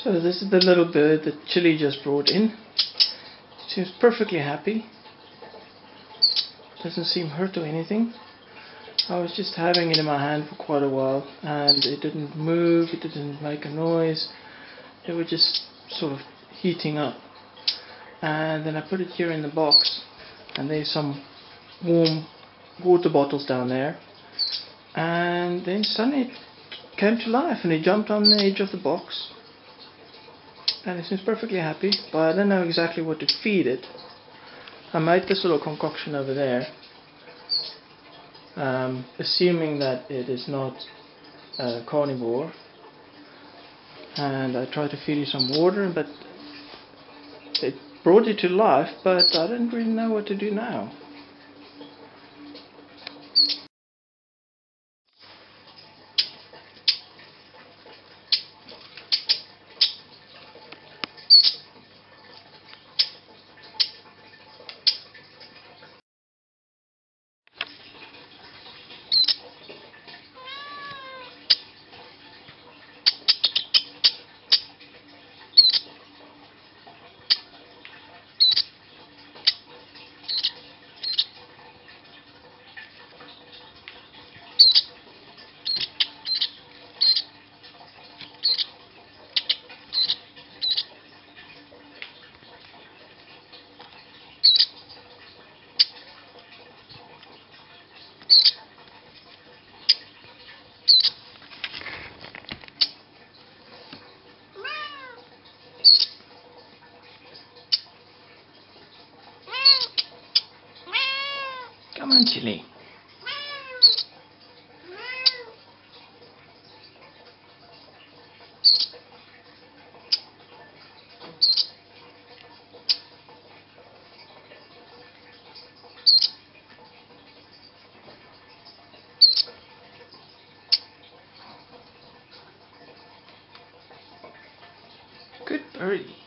So this is the little bird that Chili just brought in. Seems perfectly happy. Doesn't seem hurt or anything. I was just having it in my hand for quite a while and it didn't move, it didn't make a noise. It was just sort of heating up. And then I put it here in the box and there's some warm water bottles down there. And then suddenly it came to life and it jumped on the edge of the box. And it seems perfectly happy, but I don't know exactly what to feed it. I made this little concoction over there, assuming that it is not a carnivore, and I tried to feed it some water, but it brought it to life, but I don't really know what to do now. Come on, Chili. Good birdie.